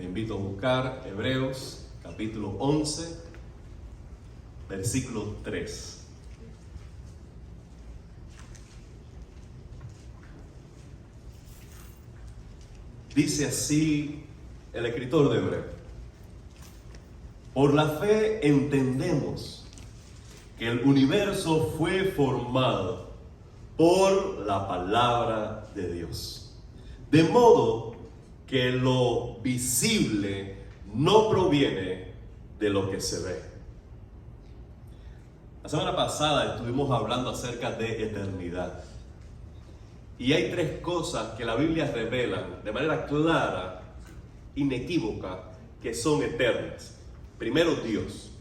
Te invito a buscar Hebreos capítulo 11, versículo 3. Dice así el escritor de Hebreos: por la fe entendemos que el universo fue formado por la palabra de Dios, de modo que lo visible no proviene de lo que se ve. La semana pasada estuvimos hablando acerca de eternidad. Y hay tres cosas que la Biblia revela de manera clara, inequívoca, que son eternas. Primero, Dios.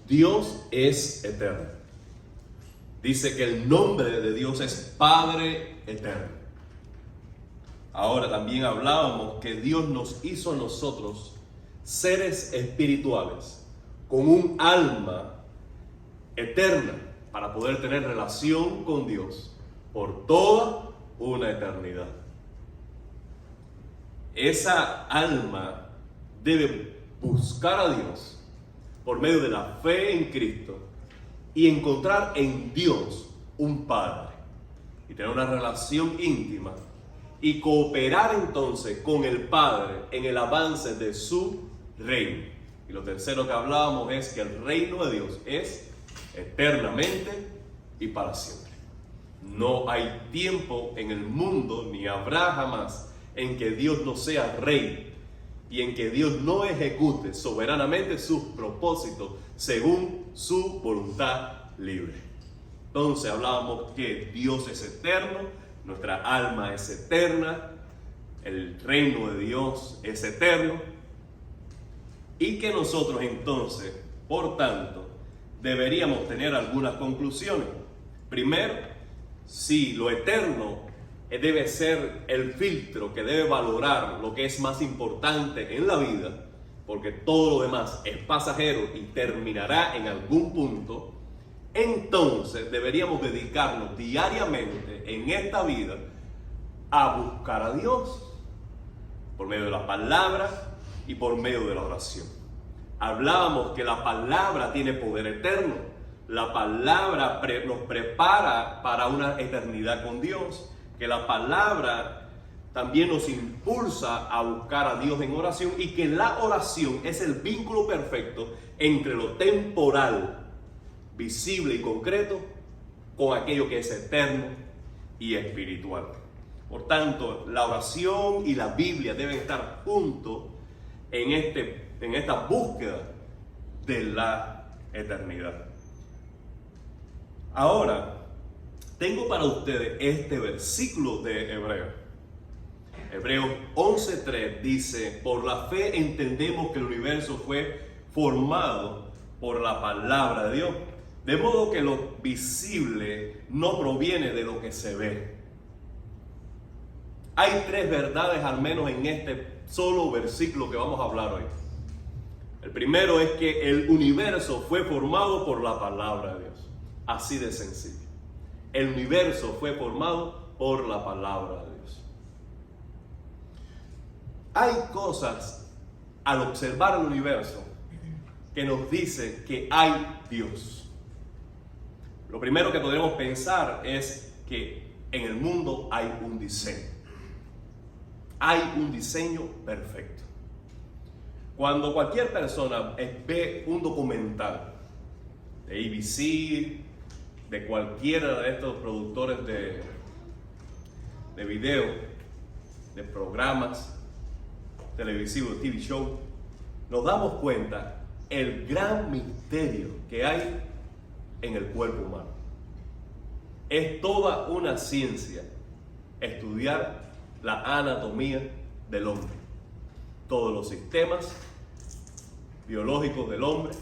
Dios es eterno. Dice que el nombre de Dios es Padre eterno. Ahora también hablábamos que Dios nos hizo a nosotros seres espirituales con un alma eterna para poder tener relación con Dios por toda una eternidad. Esa alma debe buscar a Dios por medio de la fe en Cristo y encontrar en Dios un Padre y tener una relación íntima y cooperar entonces con el Padre en el avance de su reino. Y lo tercero que hablábamos es que el reino de Dios es eternamente y para siempre. No hay tiempo en el mundo, ni habrá jamás, en que Dios no sea rey y en que Dios no ejecute soberanamente sus propósitos según su voluntad libre. Entonces hablábamos que Dios es eterno, nuestra alma es eterna, el reino de Dios es eterno, y que nosotros entonces, por tanto, deberíamos tener algunas conclusiones. Primero, si lo eterno debe ser el filtro que debe valorar lo que es más importante en la vida, porque todo lo demás es pasajero y terminará en algún punto, entonces deberíamos dedicarnos diariamente en esta vida a buscar a Dios por medio de la palabra y por medio de la oración. Hablábamos que la palabra tiene poder eterno. La palabra nos prepara para una eternidad con Dios, que la palabra también nos impulsa a buscar a Dios en oración y que la oración es el vínculo perfecto entre lo temporal, visible y concreto con aquello que es eterno y espiritual. Por tanto, la oración y la Biblia deben estar juntos en esta búsqueda de la eternidad. Ahora, tengo para ustedes este versículo de Hebreos. Hebreos 11:3 dice: por la fe entendemos que el universo fue formado por la palabra de Dios, de modo que lo visible no proviene de lo que se ve. Hay tres verdades al menos en este solo versículo que vamos a hablar hoy. El primero es que el universo fue formado por la palabra de Dios. Así de sencillo. El universo fue formado por la palabra de Dios. Hay cosas al observar el universo que nos dice que hay Dios. Lo primero que podemos pensar es que en el mundo hay un diseño. Hay un diseño perfecto. Cuando cualquier persona ve un documental de ABC, de cualquiera de estos productores de video, de programas televisivos, TV show, nos damos cuenta el gran misterio que hay en el cuerpo humano. Es toda una ciencia estudiar la anatomía del hombre, todos los sistemas biológicos del hombre,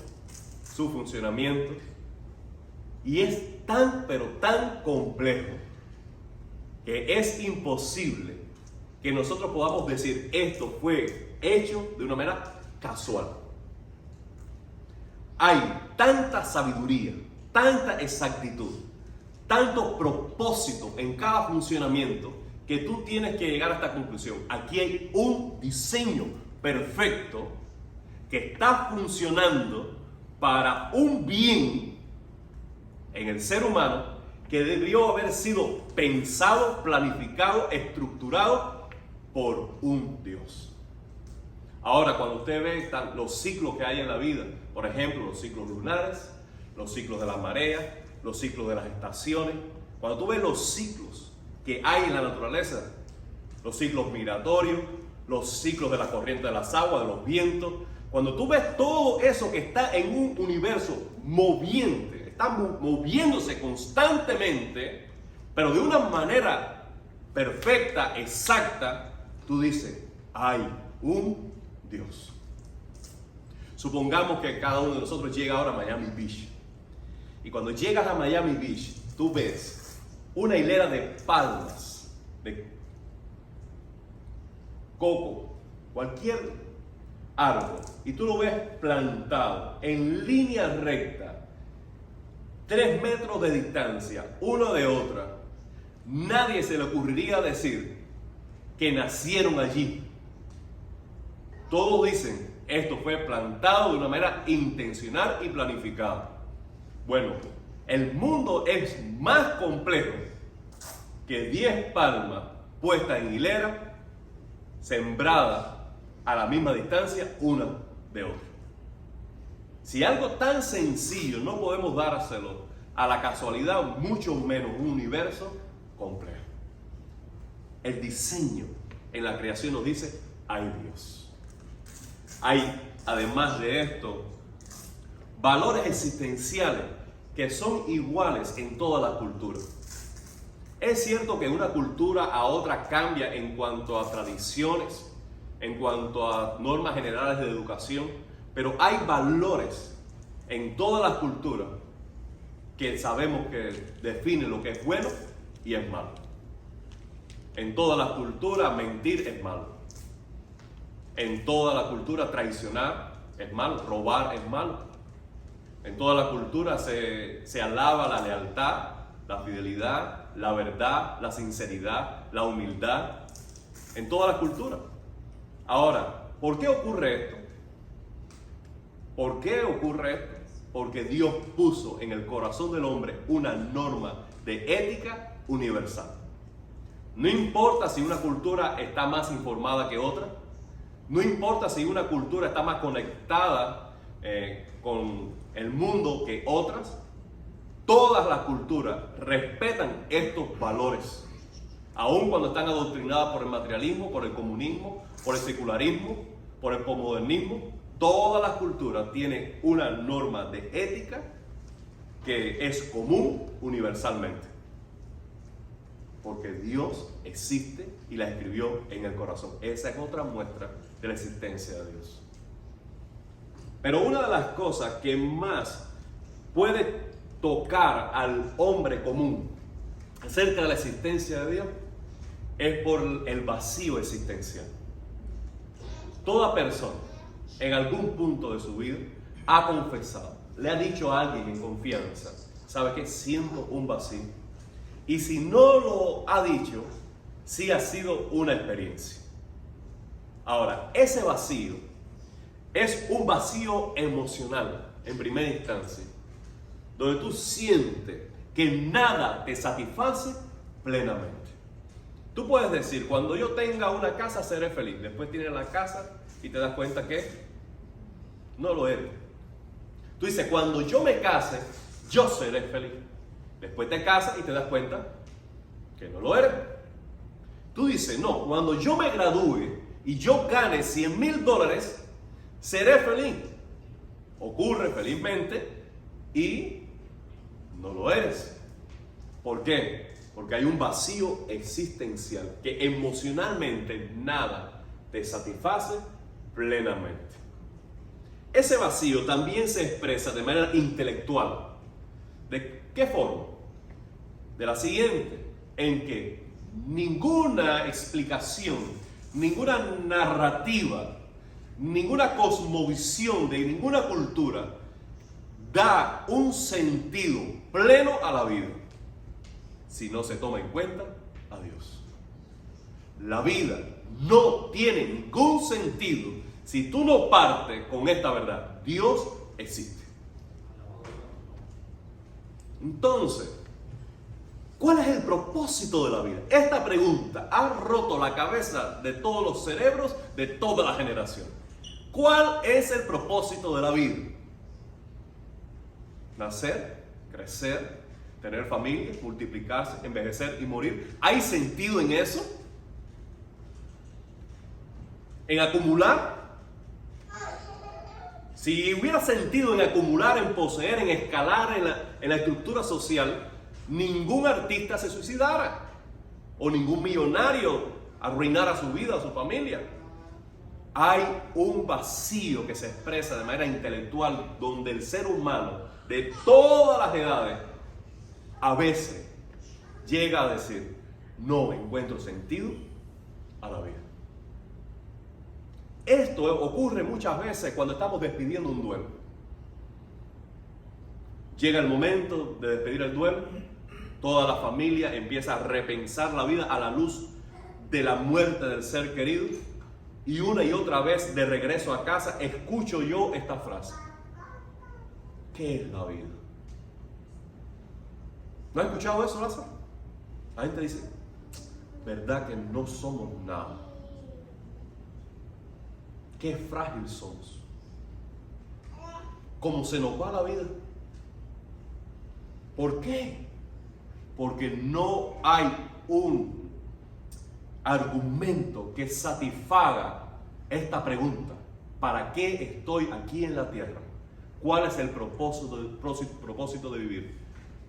su funcionamiento, y es tan pero tan complejo que es imposible que nosotros podamos decir esto fue hecho de una manera casual. Hay tanta sabiduría, tanta exactitud, tanto propósito en cada funcionamiento que tú tienes que llegar a esta conclusión. Aquí hay un diseño perfecto que está funcionando para un bien en el ser humano que debió haber sido pensado, planificado, estructurado por un Dios. Ahora, cuando usted ve los ciclos que hay en la vida, por ejemplo, los ciclos lunares, los ciclos de la marea, los ciclos de las estaciones, cuando tú ves los ciclos que hay en la naturaleza, los ciclos migratorios, los ciclos de la corriente de las aguas, de los vientos, cuando tú ves todo eso que está en un universo moviente, está moviéndose constantemente, pero de una manera perfecta, exacta, tú dices, hay un Dios. Supongamos que cada uno de nosotros llega ahora a Miami Beach. Y cuando llegas a Miami Beach, tú ves una hilera de palmas, de coco, cualquier árbol, y tú lo ves plantado en línea recta, 3 metros de distancia, uno de otra. Nadie se le ocurriría decir que nacieron allí. Todos dicen, esto fue plantado de una manera intencional y planificada. Bueno, el mundo es más complejo que 10 palmas puestas en hilera, sembradas a la misma distancia una de otra. Si algo tan sencillo no podemos dárselo a la casualidad, mucho menos un universo complejo. El diseño en la creación nos dice, hay Dios. Hay, además de esto, valores existenciales que son iguales en toda la cultura. Es cierto que una cultura a otra cambia en cuanto a tradiciones, en cuanto a normas generales de educación, pero hay valores en todas las culturas que sabemos que definen lo que es bueno y es malo. En todas las culturas mentir es malo. En toda la cultura traicionar es malo, robar es malo. En toda la cultura se alaba la lealtad, la fidelidad, la verdad, la sinceridad, la humildad. En toda la cultura. Ahora, ¿por qué ocurre esto? ¿Por qué ocurre esto? Porque Dios puso en el corazón del hombre una norma de ética universal. No importa si una cultura está más informada que otra. No importa si una cultura está más conectada con el mundo que otras. Todas las culturas respetan estos valores. Aun cuando están adoctrinadas por el materialismo, por el comunismo, por el secularismo, por el posmodernismo, todas las culturas tienen una norma de ética que es común universalmente. Porque Dios existe y la escribió en el corazón. Esa es otra muestra de la existencia de Dios. Pero una de las cosas que más puede tocar al hombre común acerca de la existencia de Dios es por el vacío existencial. Toda persona en algún punto de su vida ha confesado, le ha dicho a alguien en confianza, ¿sabe qué? Siento un vacío. Y si no lo ha dicho, sí ha sido una experiencia. Ahora, ese vacío es un vacío emocional en primera instancia, donde tú sientes que nada te satisface plenamente. Tú puedes decir, cuando yo tenga una casa seré feliz. Después tienes la casa y te das cuenta que no lo eres. Tú dices, cuando yo me case, yo seré feliz. Después te casas y te das cuenta que no lo eres. Tú dices, no, cuando yo me gradúe y yo gane $100,000, seré feliz. Ocurre felizmente y no lo eres. ¿Por qué? Porque hay un vacío existencial que emocionalmente nada te satisface plenamente. Ese vacío también se expresa de manera intelectual. ¿De qué forma? De la siguiente, en que ninguna explicación, ninguna narrativa, ninguna cosmovisión de ninguna cultura da un sentido pleno a la vida si no se toma en cuenta a Dios. La vida no tiene ningún sentido Si tú no partes con esta verdad, Dios existe. Entonces, ¿cuál es el propósito de la vida? Esta pregunta ha roto la cabeza de todos los cerebros de toda la generación. ¿Cuál es el propósito de la vida? Nacer, crecer, tener familia, multiplicarse, envejecer y morir. ¿Hay sentido en eso? ¿En acumular? Si hubiera sentido en acumular, en poseer, en escalar en la estructura social, ningún artista se suicidara o ningún millonario arruinara su vida o su familia. Hay un vacío que se expresa de manera intelectual donde el ser humano de todas las edades a veces llega a decir: no encuentro sentido a la vida. Esto ocurre muchas veces cuando estamos despidiendo un duelo. Llega el momento de despedir el duelo, toda la familia empieza a repensar la vida a la luz de la muerte del ser querido, y una y otra vez de regreso a casa escucho yo esta frase: ¿qué es la vida? ¿No has escuchado eso, Lázaro? La gente dice: ¿verdad que no somos nada? Qué frágil somos. ¿Cómo se nos va la vida? ¿Por qué? Porque no hay un argumento que satisfaga esta pregunta: ¿para qué estoy aquí en la tierra? ¿Cuál es el propósito de vivir?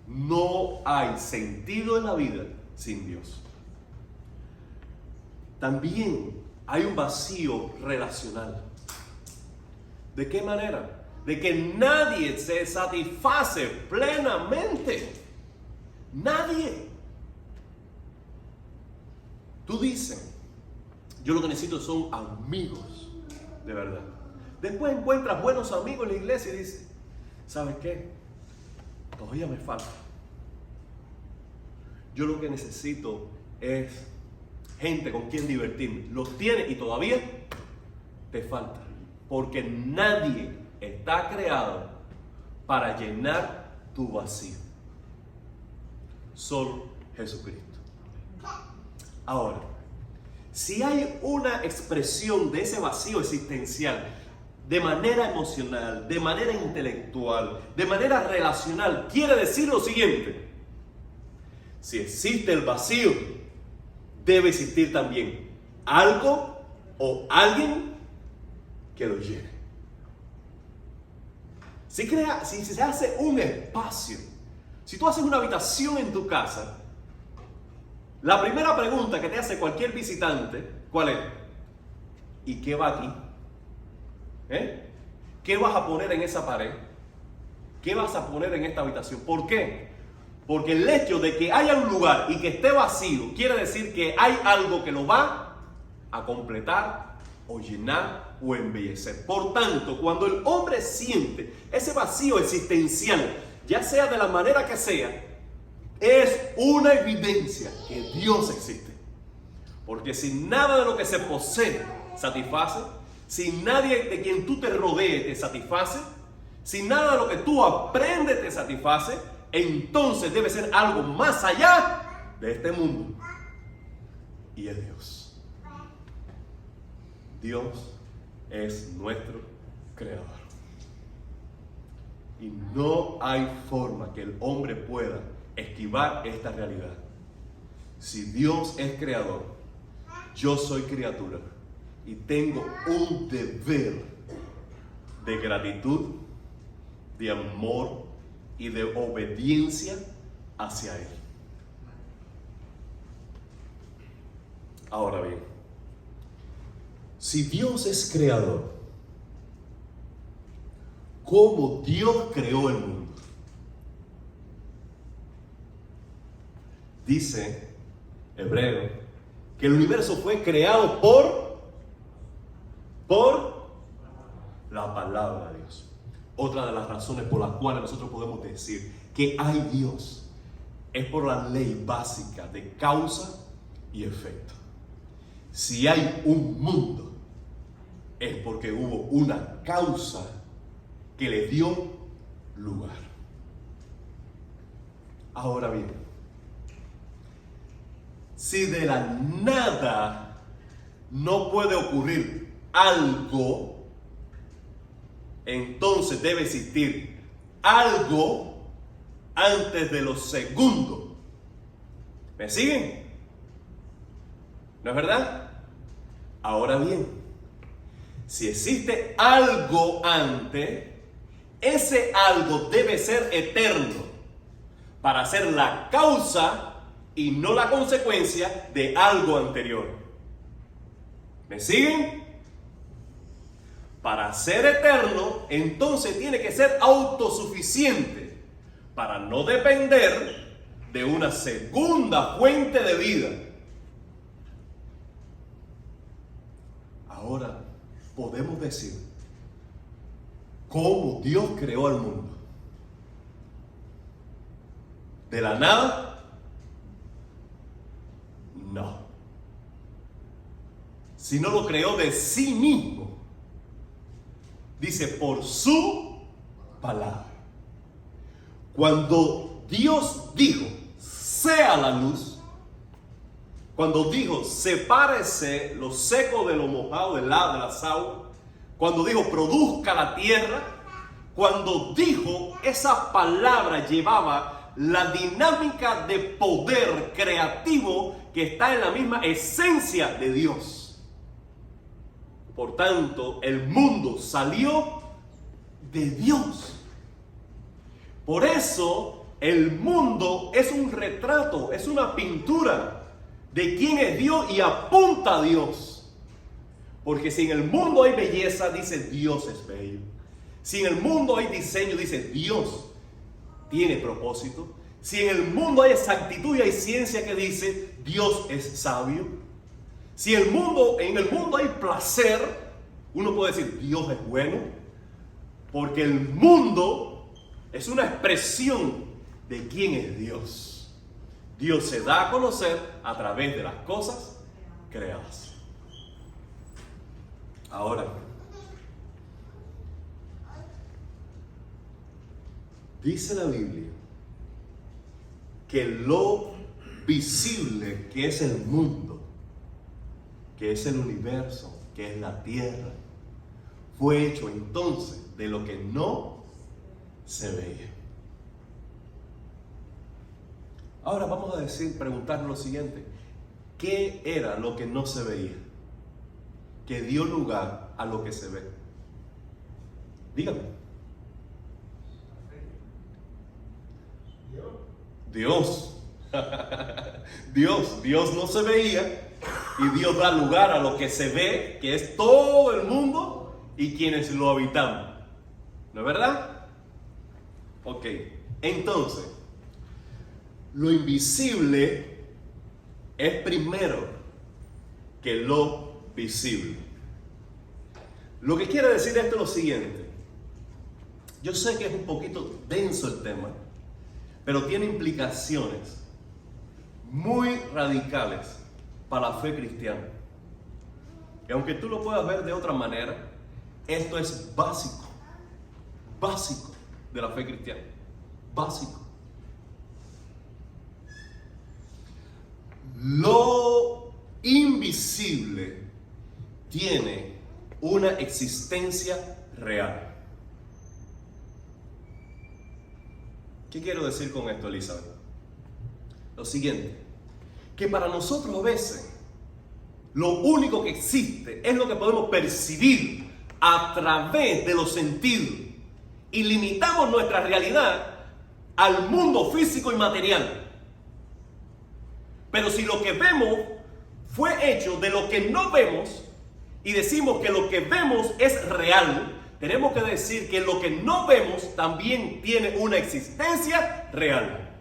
No hay sentido en la vida sin Dios. También hay un vacío relacional. ¿De qué manera? De que nadie se satisface plenamente. Nadie. Tú dices: yo lo que necesito son amigos de verdad. Después encuentras buenos amigos en la iglesia y dices: ¿sabes qué? Todavía me falta. Yo lo que necesito es gente con quien divertirme. Los tienes y todavía te falta. Porque nadie está creado para llenar tu vacío. Solo Jesucristo. Ahora, si hay una expresión de ese vacío existencial de manera emocional, de manera intelectual, de manera relacional, quiere decir lo siguiente: si existe el vacío, debe existir también algo o alguien que lo llene. Si se hace un espacio, si tú haces una habitación en tu casa, la primera pregunta que te hace cualquier visitante, ¿cuál es? ¿Y qué va aquí? ¿Qué vas a poner en esa pared? ¿Qué vas a poner en esta habitación? ¿Por qué? Porque el hecho de que haya un lugar y que esté vacío quiere decir que hay algo que lo va a completar o llenar o embellecer. Por tanto, cuando el hombre siente ese vacío existencial, ya sea de la manera que sea, es una evidencia que Dios existe. Porque si nada de lo que se posee satisface, si nadie de quien tú te rodees te satisface, si nada de lo que tú aprendes te satisface, entonces debe ser algo más allá de este mundo. Y es Dios. Dios es nuestro creador. Y no hay forma que el hombre pueda esquivar esta realidad. Si Dios es creador, yo soy criatura y tengo un deber de gratitud, de amor y de obediencia hacia Él. Ahora bien, si Dios es creador, ¿cómo Dios creó el mundo? Dice Hebreo que el universo fue creado por la palabra de Dios. Otra de las razones por las cuales nosotros podemos decir que hay Dios es por la ley básica de causa y efecto. Si hay un mundo, es porque hubo una causa que le dio lugar. Ahora bien, si de la nada no puede ocurrir algo, entonces debe existir algo antes de lo segundo. ¿Me siguen? ¿No es verdad? Ahora bien, si existe algo antes, ese algo debe ser eterno para ser la causa y no la consecuencia de algo anterior. ¿Me siguen? Para ser eterno, entonces tiene que ser autosuficiente para no depender de una segunda fuente de vida. Ahora podemos decir cómo Dios creó al mundo. ¿De la nada? No. Sino lo creó de sí mismo. Dice, por su palabra. Cuando Dios dijo, sea la luz, cuando dijo, sepárese lo seco de lo mojado, del lado de las aguas, cuando dijo, produzca la tierra, cuando dijo, esa palabra llevaba la dinámica de poder creativo que está en la misma esencia de Dios. Por tanto, el mundo salió de Dios. Por eso, el mundo es un retrato, es una pintura de quién es Dios y apunta a Dios. Porque si en el mundo hay belleza, dice Dios es bello. Si en el mundo hay diseño, dice Dios tiene propósito. Si en el mundo hay exactitud y hay ciencia, que dice Dios es sabio. Si en el mundo hay placer, uno puede decir Dios es bueno. Porque el mundo es una expresión de quién es Dios. Dios se da a conocer a través de las cosas creadas. Ahora, dice la Biblia que lo visible, que es el mundo, que es el universo, que es la tierra, fue hecho entonces de lo que no se veía. Ahora vamos a preguntarnos lo siguiente: ¿qué era lo que no se veía, que dio lugar a lo que se ve? Dígame. Dios. Dios no se veía y Dios da lugar a lo que se ve, que es todo el mundo y quienes lo habitamos. ¿No es verdad? Ok, entonces, lo invisible es primero que lo visible. Lo que quiere decir esto es lo siguiente. Yo sé que es un poquito denso el tema, pero tiene implicaciones muy radicales para la fe cristiana. Y aunque tú lo puedas ver de otra manera, esto es básico de la fe cristiana. Básico. Lo invisible tiene una existencia real. ¿Qué quiero decir con esto, Elizabeth? Lo siguiente, que para nosotros a veces lo único que existe es lo que podemos percibir a través de los sentidos y limitamos nuestra realidad al mundo físico y material. Pero si lo que vemos fue hecho de lo que no vemos y decimos que lo que vemos es real, tenemos que decir que lo que no vemos también tiene una existencia real.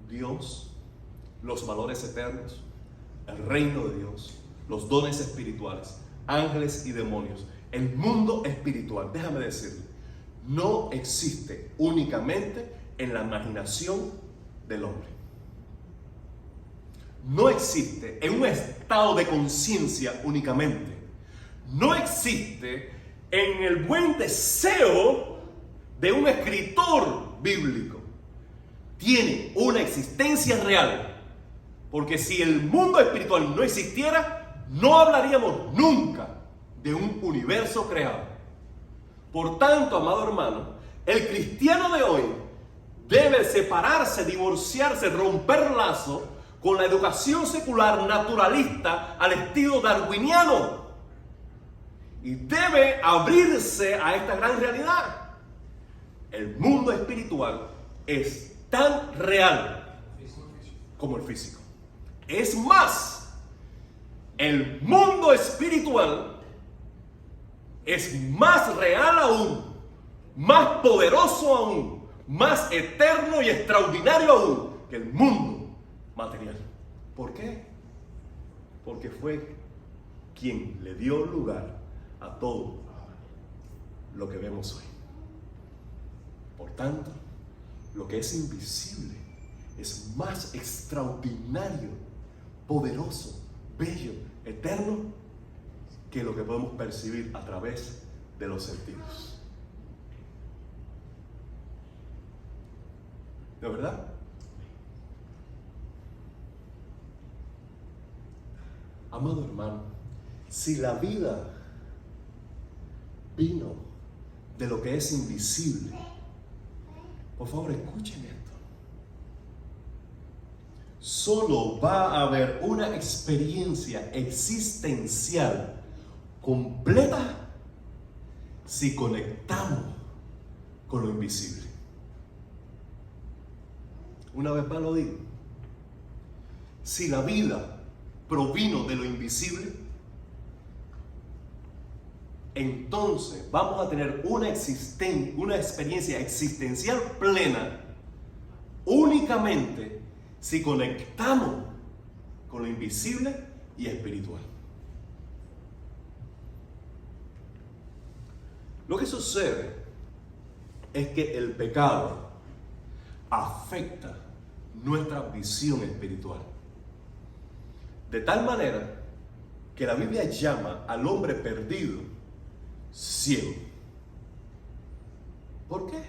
Dios, los valores eternos, el reino de Dios, los dones espirituales, ángeles y demonios, el mundo espiritual, déjame decirle, no existe únicamente en la imaginación del hombre. no existe en un estado de conciencia únicamente. No existe en el buen deseo de un escritor bíblico. Tiene una existencia real. Porque si el mundo espiritual no existiera, no hablaríamos nunca de un universo creado. Por tanto, amado hermano, el cristiano de hoy debe separarse, divorciarse, romper lazos con la educación secular naturalista al estilo darwiniano. Y debe abrirse a esta gran realidad. El mundo espiritual es tan real como el físico. Es más, el mundo espiritual es más real aún, más poderoso aún, más eterno y extraordinario aún que el mundo material. ¿Por qué? Porque fue quien le dio lugar a todo lo que vemos hoy. Por tanto, lo que es invisible es más extraordinario, poderoso, bello, eterno, que lo que podemos percibir a través de los sentidos. ¿De verdad? Amado hermano, si la vida vino de lo que es invisible, por favor escuchen esto. Solo va a haber una experiencia existencial completa si conectamos con lo invisible. Una vez más lo digo. Si la vida provino de lo invisible, entonces vamos a tener una experiencia existencial plena únicamente si conectamos con lo invisible y espiritual. Lo que sucede es que el pecado afecta nuestra visión espiritual. De tal manera que la Biblia llama al hombre perdido ciego. ¿Por qué?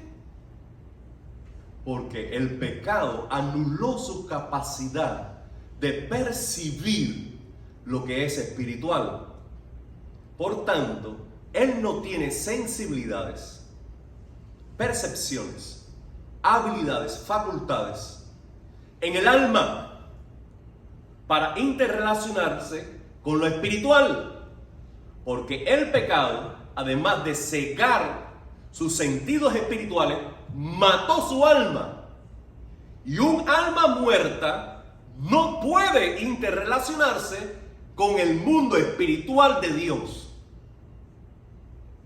Porque el pecado anuló su capacidad de percibir lo que es espiritual. Por tanto, él no tiene sensibilidades, percepciones, habilidades, facultades en el alma para interrelacionarse con lo espiritual. Porque el pecado, además de cegar sus sentidos espirituales, mató su alma. Y un alma muerta no puede interrelacionarse con el mundo espiritual de Dios.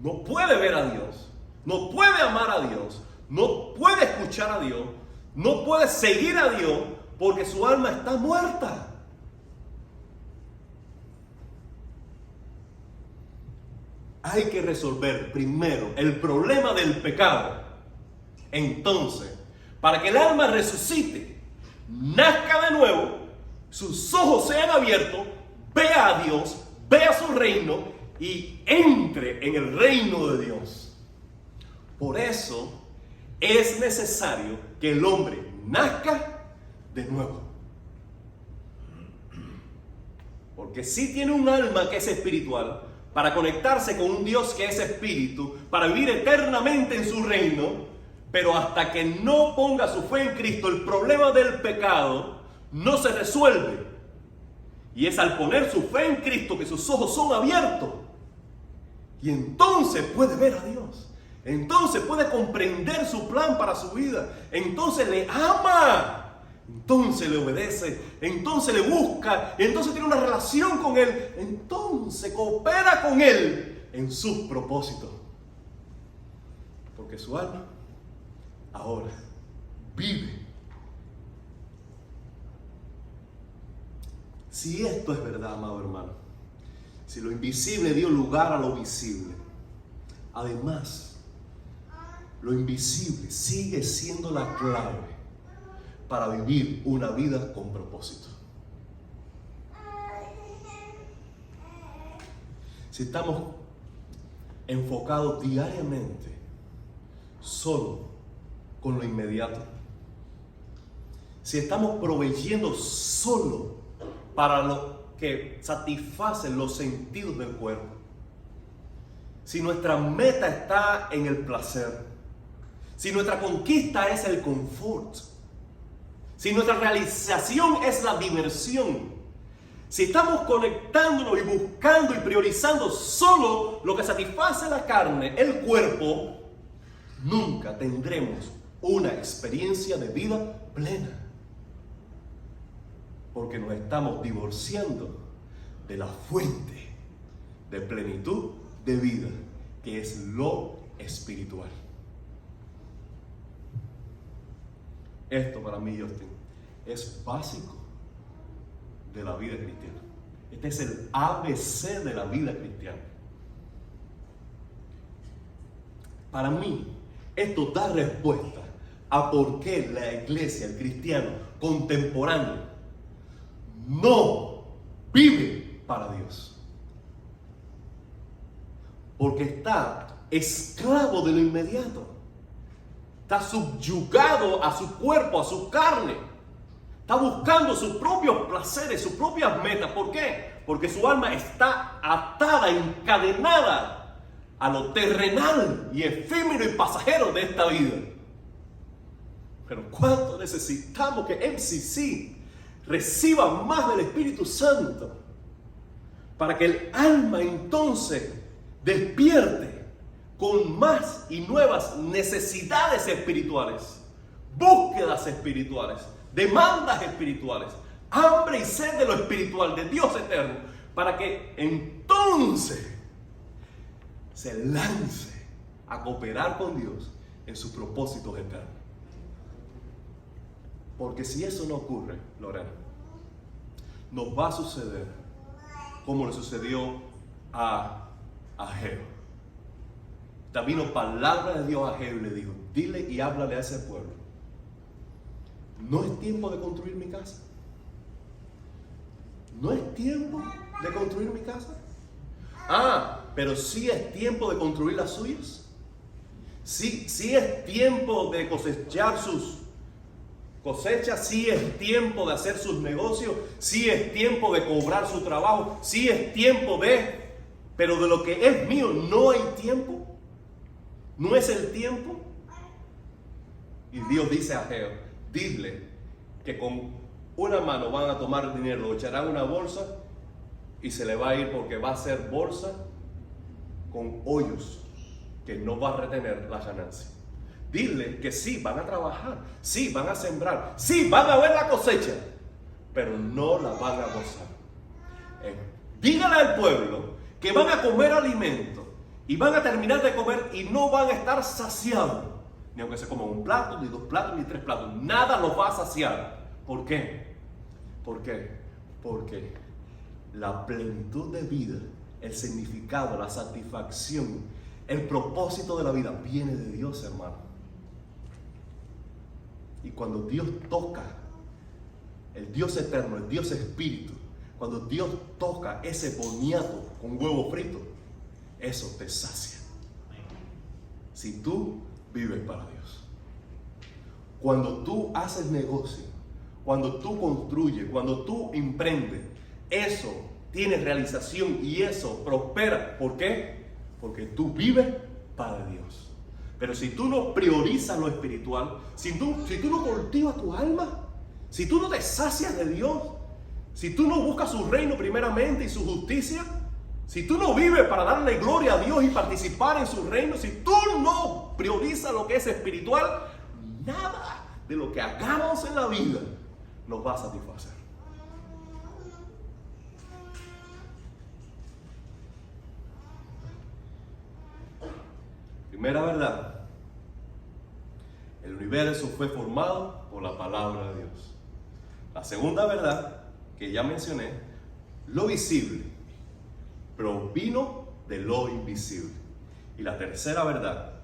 No puede ver a Dios, no puede amar a Dios, no puede escuchar a Dios, no puede seguir a Dios porque su alma está muerta. Hay que resolver primero el problema del pecado. Entonces, para que el alma resucite, nazca de nuevo, sus ojos sean abiertos, vea a Dios, vea su reino y entre en el reino de Dios. Por eso es necesario que el hombre nazca de nuevo. Porque si tiene un alma que es espiritual, para conectarse con un Dios que es espíritu, para vivir eternamente en su reino, pero hasta que no ponga su fe en Cristo, el problema del pecado no se resuelve. Y es al poner su fe en Cristo que sus ojos son abiertos. Y entonces puede ver a Dios. Entonces puede comprender su plan para su vida. Entonces le ama. Entonces le obedece, entonces le busca, entonces tiene una relación con Él, entonces coopera con Él en sus propósitos. Porque su alma ahora vive. Si esto es verdad, amado hermano, si lo invisible dio lugar a lo visible, además, lo invisible sigue siendo la clave para vivir una vida con propósito. si estamos enfocados diariamente solo con lo inmediato, si estamos proveyendo solo para lo que satisface los sentidos del cuerpo, si nuestra meta está en el placer, si nuestra conquista es el confort, si nuestra realización es la diversión, si estamos conectándonos y buscando y priorizando solo lo que satisface la carne, el cuerpo, nunca tendremos una experiencia de vida plena. Porque nos estamos divorciando de la fuente de plenitud de vida, que es lo espiritual. Esto para mí, Justin, es básico de la vida cristiana. Este es el ABC de la vida cristiana. Para mí, esto da respuesta a por qué la iglesia, el cristiano contemporáneo, no vive para Dios. Porque está esclavo de lo inmediato. Está subyugado a su cuerpo, a su carne. Está buscando sus propios placeres, sus propias metas. ¿Por qué? Porque su alma está atada, encadenada a lo terrenal y efímero y pasajero de esta vida. Pero ¿cuánto necesitamos que MCC reciba más del Espíritu Santo para que el alma entonces despierte con más y nuevas necesidades espirituales, búsquedas espirituales, demandas espirituales, hambre y sed de lo espiritual, de Dios eterno, para que entonces se lance a cooperar con Dios en sus propósitos eternos? Porque si eso no ocurre, Lorena, nos va a suceder como le sucedió a Ageo. Vino palabra de Dios a Ageo y le dijo: dile y háblale a ese pueblo, no es tiempo de construir mi casa. No es tiempo de construir mi casa. Pero sí es tiempo de construir las suyas. Sí es tiempo de cosechar sus cosechas, sí es tiempo de hacer sus negocios, sí es tiempo de cobrar su trabajo, sí es tiempo de... Pero de lo que es mío no hay tiempo. No es el tiempo. Y Dios dice a Ageo: dile que con una mano van a tomar dinero, lo echarán en una bolsa y se le va a ir, porque va a ser bolsa con hoyos que no va a retener la ganancia. Dile que sí, van a trabajar, sí, van a sembrar, sí, van a ver la cosecha, pero no la van a gozar. Dígale al pueblo que van a comer alimento y van a terminar de comer y no van a estar saciados. Ni aunque se coman un plato, ni 2 platos, ni 3 platos. Nada los va a saciar. ¿Por qué? ¿Por qué? Porque la plenitud de vida, el significado, la satisfacción, el propósito de la vida viene de Dios, hermano. Y cuando Dios toca, el Dios eterno, el Dios espíritu, cuando Dios toca ese boniato con huevo frito, eso te sacia. Si tú vives para Dios. Cuando tú haces negocio, cuando tú construyes, cuando tú emprendes, eso tiene realización y eso prospera. ¿Por qué? Porque tú vives para Dios. Pero si tú no priorizas lo espiritual, si tú no cultivas tu alma, si tú no te sacias de Dios, si tú no buscas su reino primeramente y su justicia, si tú no vives para darle gloria a Dios y participar en su reino, si tú no priorizas lo que es espiritual, nada de lo que hagamos en la vida nos va a satisfacer. Primera verdad: el universo fue formado por la palabra de Dios. La segunda verdad que ya mencioné: lo visible provino de lo invisible. Y la tercera verdad: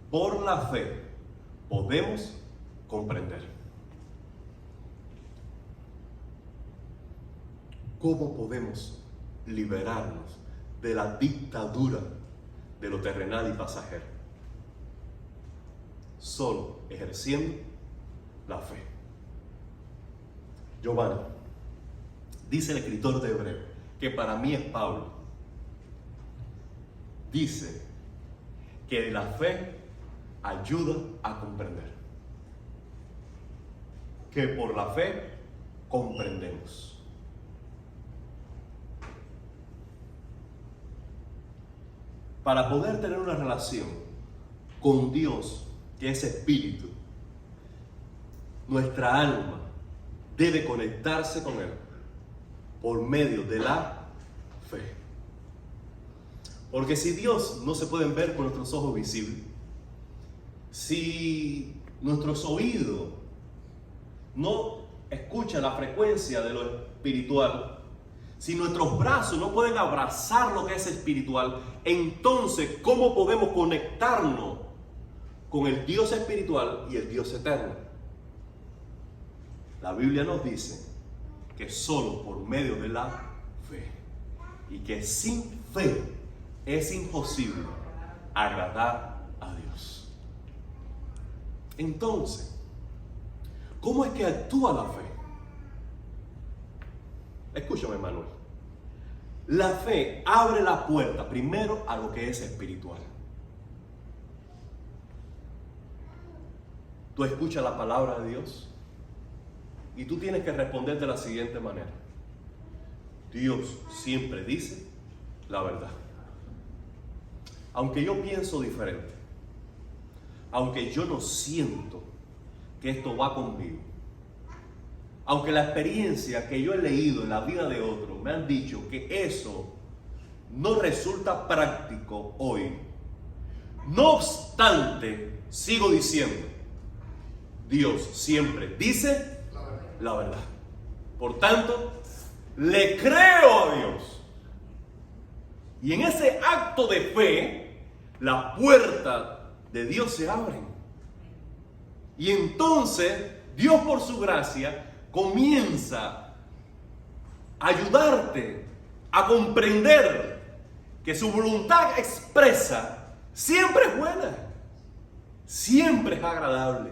por la fe podemos comprender. ¿Cómo podemos liberarnos de la dictadura de lo terrenal y pasajero. Solo ejerciendo la fe. Giovanni, dice el escritor de Hebreo, que para mí es Pablo, dice que la fe ayuda a comprender. Que por la fe comprendemos. Para poder tener una relación con Dios, que es espíritu, nuestra alma debe conectarse con Él por medio de la fe. Porque si Dios no se puede ver con nuestros ojos visibles, si nuestros oídos no escuchan la frecuencia de lo espiritual, si nuestros brazos no pueden abrazar lo que es espiritual, entonces, ¿cómo podemos conectarnos con el Dios espiritual y el Dios eterno? La Biblia nos dice que solo por medio de la fe, y que sin fe es imposible agradar a Dios. Entonces, ¿cómo es que actúa la fe? Escúchame, Manuel. La fe abre la puerta primero a lo que es espiritual. Tú escuchas la palabra de Dios y tú tienes que responder de la siguiente manera: Dios siempre dice la verdad. Aunque yo pienso diferente, aunque yo no siento que esto va conmigo, aunque la experiencia que yo he leído en la vida de otros me han dicho que eso no resulta práctico hoy, no obstante, sigo diciendo, Dios siempre dice la verdad. Por tanto, le creo a Dios. Y en ese acto de fe, las puertas de Dios se abren. Y entonces, Dios por su gracia comienza a ayudarte a comprender que su voluntad expresa siempre es buena, siempre es agradable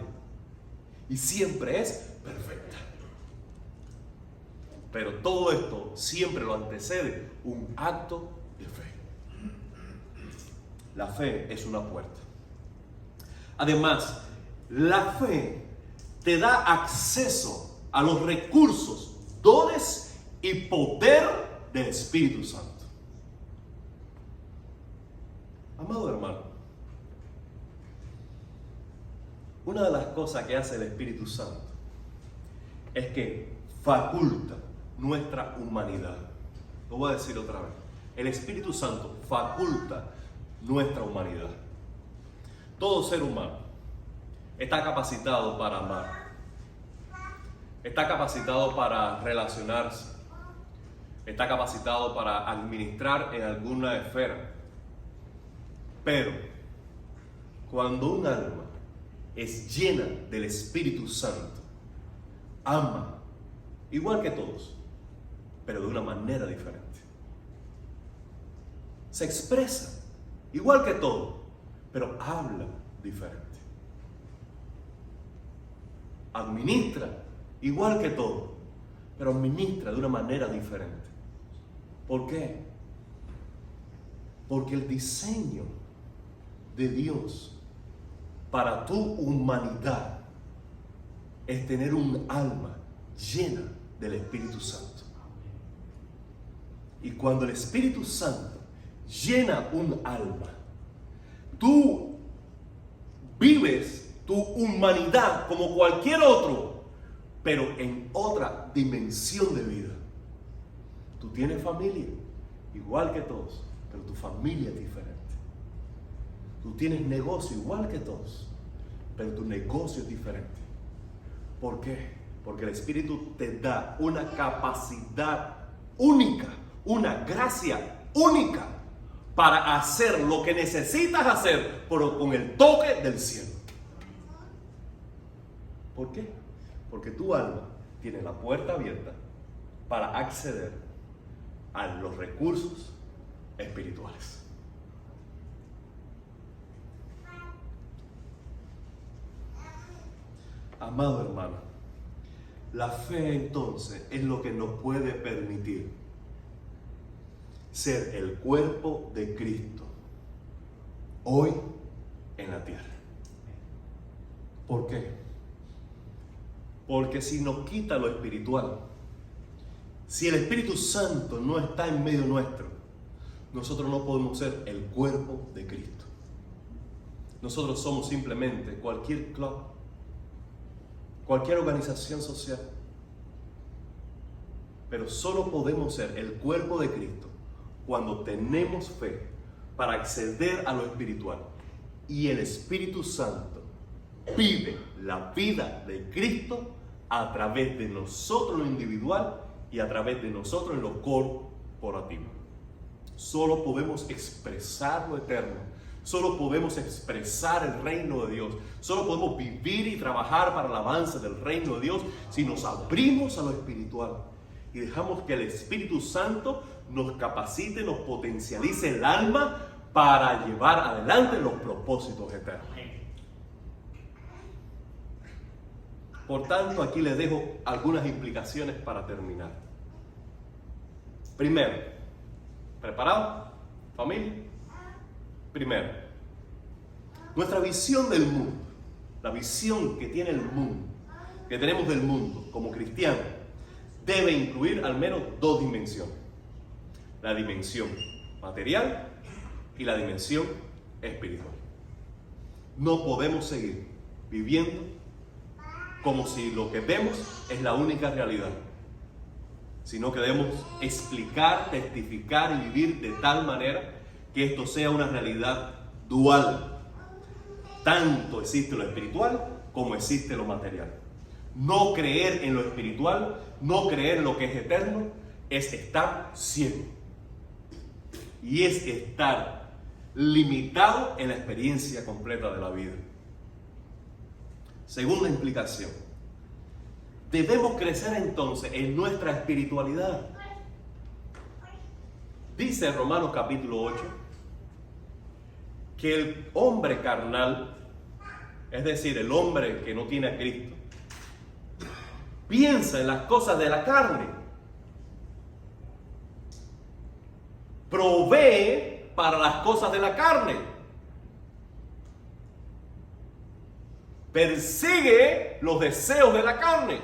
y siempre es perfecta. Pero todo esto siempre lo antecede un acto de fe. La fe es una puerta. Además, la fe te da acceso a los recursos, dones y poder del Espíritu Santo. Amado hermano, una de las cosas que hace el Espíritu Santo es que faculta nuestra humanidad. Lo voy a decir otra vez. El Espíritu Santo faculta nuestra humanidad. Todo ser humano está capacitado para amar. Está capacitado para relacionarse. Está capacitado para administrar en alguna esfera. Pero cuando un alma es llena del Espíritu Santo, ama igual que todos, pero de una manera diferente. Se expresa igual que todos, pero habla diferente. Administra igual que todos, pero administra de una manera diferente. ¿Por qué? Porque el diseño de Dios para tu humanidad es tener un alma llena del Espíritu Santo. Y cuando el Espíritu Santo llena un alma, tú vives tu humanidad como cualquier otro, pero en otra dimensión de vida. Tú tienes familia, igual que todos, pero tu familia es diferente. Tú tienes negocio igual que todos, pero tu negocio es diferente. ¿Por qué? Porque el Espíritu te da una capacidad única, una gracia única para hacer lo que necesitas hacer, pero con el toque del cielo. ¿Por qué? Porque tu alma tiene la puerta abierta para acceder a los recursos espirituales. Amado hermano, la fe entonces es lo que nos puede permitir ser el cuerpo de Cristo hoy en la tierra. ¿Por qué? Porque si nos quita lo espiritual, si el Espíritu Santo no está en medio nuestro, nosotros no podemos ser el cuerpo de Cristo. Nosotros somos simplemente cualquier club, cualquier organización social. Pero solo podemos ser el cuerpo de Cristo cuando tenemos fe para acceder a lo espiritual. Y el Espíritu Santo vive la vida de Cristo a través de nosotros en lo individual y a través de nosotros en lo corporativo. Solo podemos expresar lo eterno. Solo podemos expresar el reino de Dios. Solo podemos vivir y trabajar para el avance del reino de Dios si nos abrimos a lo espiritual y dejamos que el Espíritu Santo nos capacite, nos potencialice el alma para llevar adelante los propósitos eternos. Por tanto, aquí les dejo algunas implicaciones para terminar. Primero, ¿preparado, familia? Primero, nuestra visión del mundo, la visión que tiene el mundo, que tenemos del mundo como cristianos, debe incluir al menos dos dimensiones: la dimensión material y la dimensión espiritual. No podemos seguir viviendo como si lo que vemos es la única realidad, sino que debemos explicar, testificar y vivir de tal manera que esto sea una realidad dual. Tanto existe lo espiritual como existe lo material. No creer en lo espiritual, no creer en lo que es eterno, es estar ciego. Y es estar limitado en la experiencia completa de la vida. Segunda implicación. Debemos crecer entonces en nuestra espiritualidad. Dice Romanos capítulo 8 que el hombre carnal, es decir, el hombre que no tiene a Cristo, piensa en las cosas de la carne, provee para las cosas de la carne, persigue los deseos de la carne.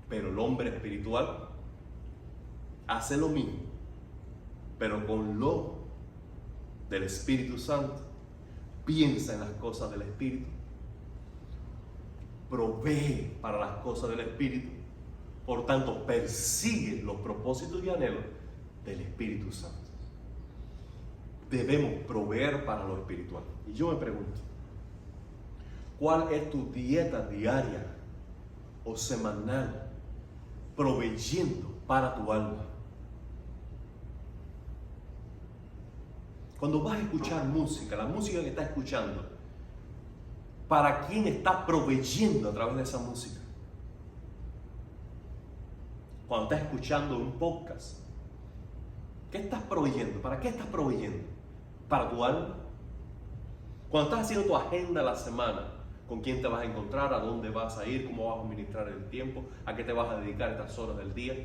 Pero el hombre espiritual hace lo mismo, pero con lo del Espíritu Santo. Piensa en las cosas del Espíritu, provee para las cosas del Espíritu, por tanto persigue los propósitos y anhelos del Espíritu Santo. Debemos proveer para lo espiritual. Y yo me pregunto, ¿cuál es tu dieta diaria o semanal proveyendo para tu alma? Cuando vas a escuchar música, la música que estás escuchando, ¿para quién estás proveyendo a través de esa música? Cuando estás escuchando un podcast, ¿qué estás proveyendo? ¿Para qué estás proveyendo? ¿Para tu alma? Cuando estás haciendo tu agenda de la semana, ¿con quién te vas a encontrar? ¿A dónde vas a ir? ¿Cómo vas a administrar el tiempo? ¿A qué te vas a dedicar estas horas del día?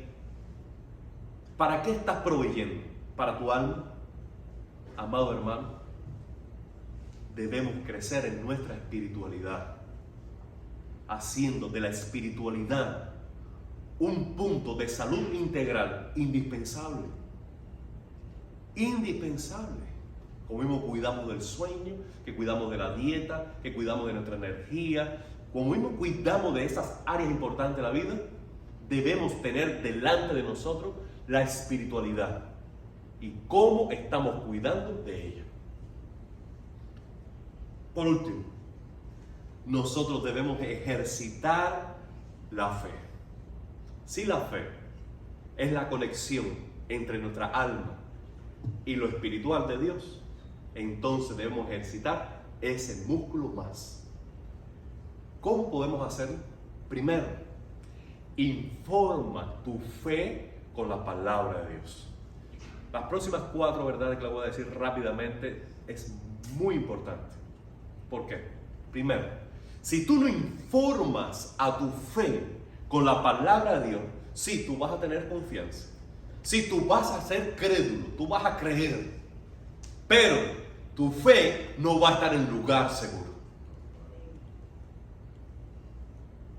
¿Para qué estás proveyendo? ¿Para tu alma? Amado hermano, debemos crecer en nuestra espiritualidad, haciendo de la espiritualidad un punto de salud integral indispensable. Indispensable. Como mismo cuidamos del sueño, que cuidamos de la dieta, que cuidamos de nuestra energía, como mismo cuidamos de esas áreas importantes de la vida, debemos tener delante de nosotros la espiritualidad y cómo estamos cuidando de ella. Por último, nosotros debemos ejercitar la fe. Si la fe es la conexión entre nuestra alma y lo espiritual de Dios, entonces debemos ejercitar ese músculo más. ¿Cómo podemos hacerlo? Primero, informa tu fe con la palabra de Dios. Las próximas 4 verdades que les voy a decir rápidamente es muy importante. ¿Por qué? Primero, si tú no informas a tu fe con la palabra de Dios, sí, tú vas a tener confianza. Sí, tú vas a ser crédulo, tú vas a creer. Pero tu fe no va a estar en lugar seguro.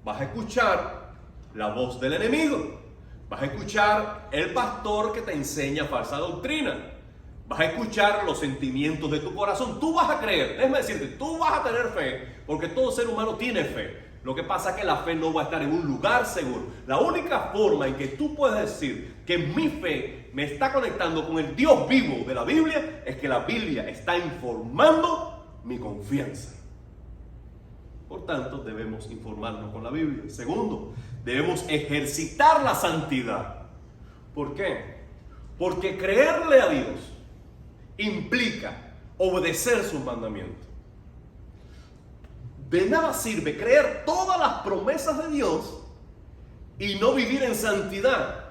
Vas a escuchar la voz del enemigo. Vas a escuchar el pastor que te enseña falsa doctrina. Vas a escuchar los sentimientos de tu corazón. Tú vas a creer, déjame decirte, tú vas a tener fe, porque todo ser humano tiene fe. Lo que pasa es que la fe no va a estar en un lugar seguro. La única forma en que tú puedes decir que mi fe me está conectando con el Dios vivo de la Biblia es que la Biblia está informando mi confianza. Por tanto, debemos informarnos con la Biblia. Segundo, debemos ejercitar la santidad. ¿Por qué? Porque creerle a Dios implica obedecer sus mandamientos. De nada sirve creer todas las promesas de Dios y no vivir en santidad.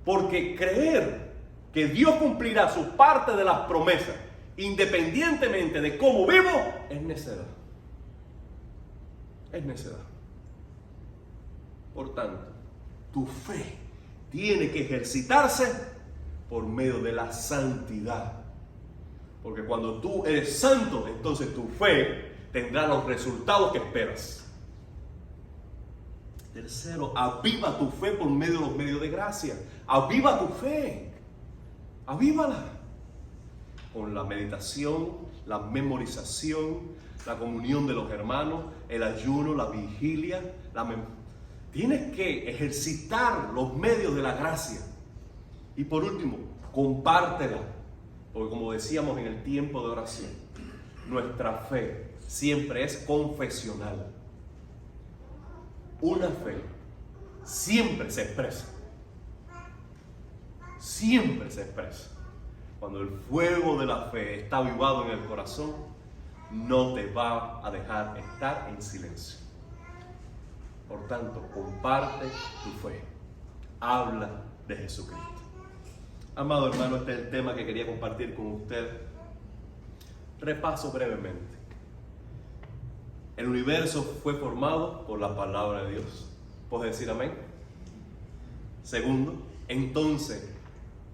Porque creer que Dios cumplirá su parte de las promesas, independientemente de cómo vivo, es necedad. Es necedad. Por tanto, tu fe tiene que ejercitarse por medio de la santidad. Porque cuando tú eres santo, entonces tu fe tendrá los resultados que esperas. Tercero, aviva tu fe por medio de los medios de gracia. Aviva tu fe. Avívala. Con la meditación, la memorización, la comunión de los hermanos, el ayuno, la vigilia. Tienes que ejercitar los medios de la gracia. Y por último, compártela. Porque como decíamos en el tiempo de oración, nuestra fe siempre es confesional. Una fe siempre se expresa. Siempre se expresa. Cuando el fuego de la fe está avivado en el corazón, no te va a dejar estar en silencio. Por tanto, comparte tu fe. Habla de Jesucristo. Amado hermano, este es el tema que quería compartir con usted. Repaso brevemente. El universo fue formado por la palabra de Dios. ¿Puedes decir amén? Segundo, entonces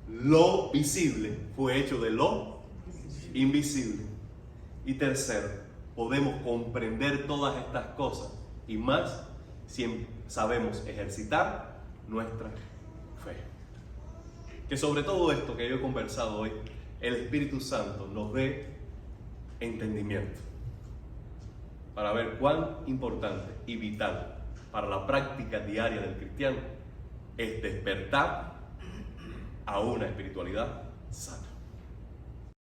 lo visible fue hecho de lo invisible. Y tercero, podemos comprender todas estas cosas y más si sabemos ejercitar nuestra fe. Que sobre todo esto que yo he conversado hoy, el Espíritu Santo nos dé entendimiento para ver cuán importante y vital para la práctica diaria del cristiano es despertar a una espiritualidad sana.